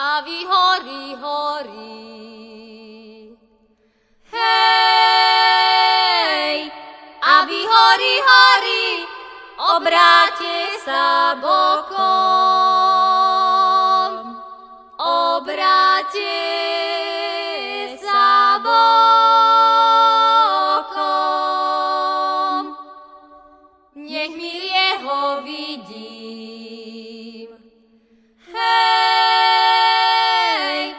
a vy horí, horí. Hej, a vy horí, horí, obráte sa bokom, obráte sa bokom. Nech milého vidím. Hej,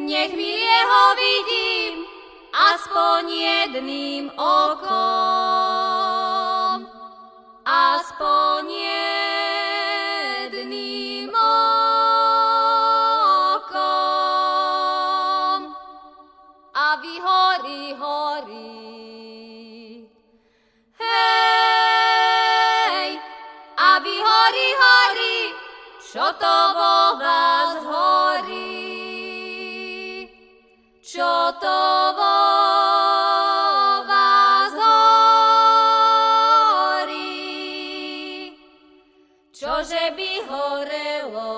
nech milého vidím aspoň jedným okom, aspoň jedným okom. A vy horí, horí. Hej, a vy horí, horí, čo to vo vás horí? Čo to vo vás horí? Čože by horelo?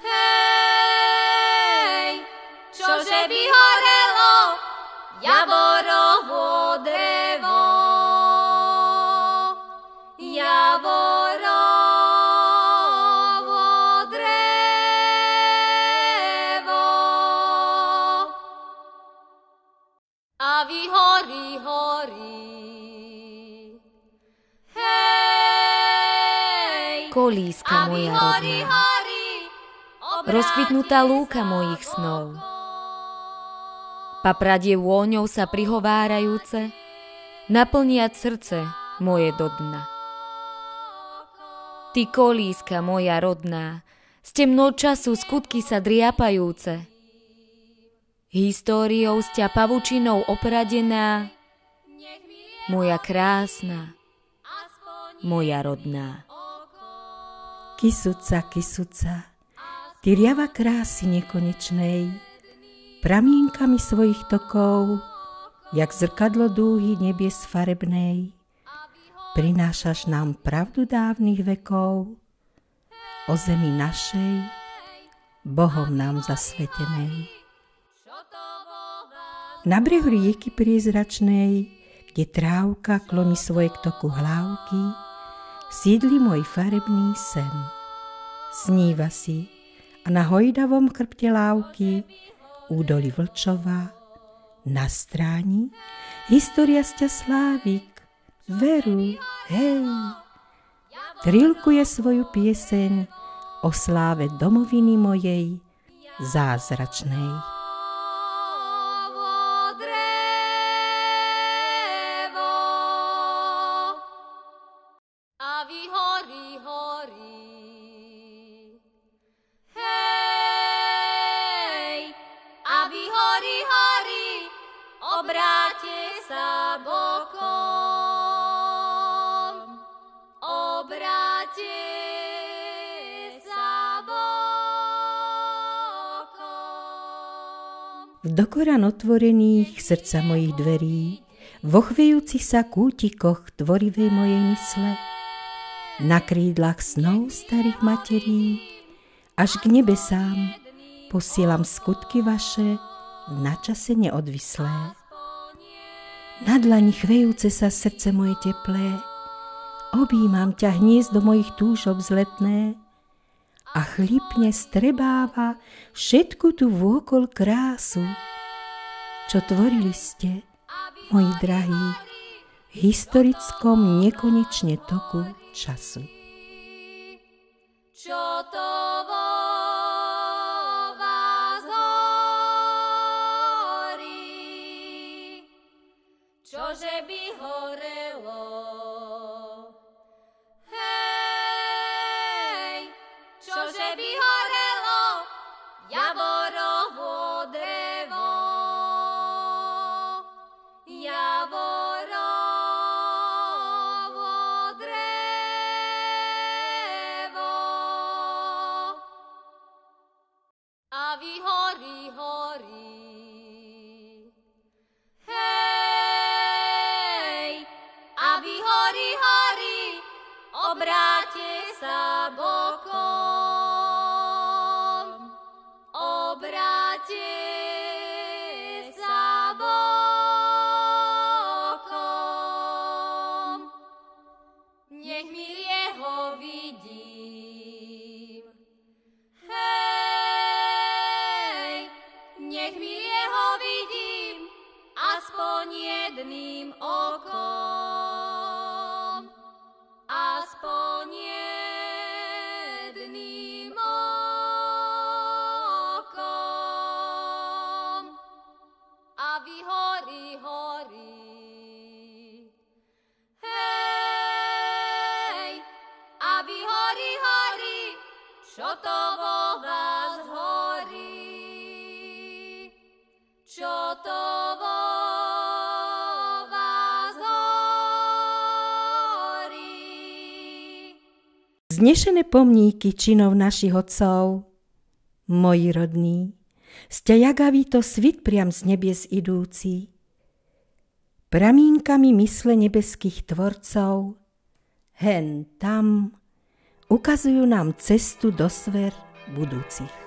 Hej, čože by horelo? Javorovo drevo, Javorovo drevo. A vy horí, horí. Hej, kolíska moja rodná, rozkvitnutá lúka mojich snov, papradie vôňou sa prihovárajúce, naplniať srdce moje do dna. Ty kolíska moja rodná, z temnou času skutky sa driapajúce, históriou z ťa pavučinou opradená, moja krásna, moja rodná. Kysuca, kysuca, ty riava krásy nekonečnej, pramienkami svojich tokov, jak zrkadlo dúhy nebies farebnej, prinášaš nám pravdu dávnych vekov, o zemi našej, Bohom nám zasvetenej. Na brehu rieky priezračnej, kde trávka kloní svoje k toku hlávky, sídli môj farebný sen. Sníva si a na hojdavom chrbte lávky údoli Vlčova na stráni história z ťa slávik, veru, hej. Trilkuje svoju pieseň o sláve domoviny mojej zázračnej. Obráte sa bokom, obráte sa bokom. V dokoran otvorených srdca mojich dverí, vo chviejúcich sa kútikoch tvorivej mojej mysle, na krídlach snov starých materí, až k nebesám posielam skutky vaše na čase neodvislé. Na dlani chvejúce sa srdce moje teplé, objímam ťa hniezdo mojich túžob vzletné a chlípne strebáva všetku tú vôkol krásu, čo tvorili ste, moji drahí, v historickom nekonečne toku času. Čo to čože by horelo? Hej, čože by horelo? Javorovo drevo, Javorovo drevo. A vy horí, horí. Obráte sa bokom, vo vás horí? Čo to vo vás horí? Vznešené pomníky činov našich otcov, moji rodní, ste jagavý to svit priam z nebies idúci, pramínkami mysle nebeských tvorcov, hen tam ukazujú nám cestu do sfér budúcich.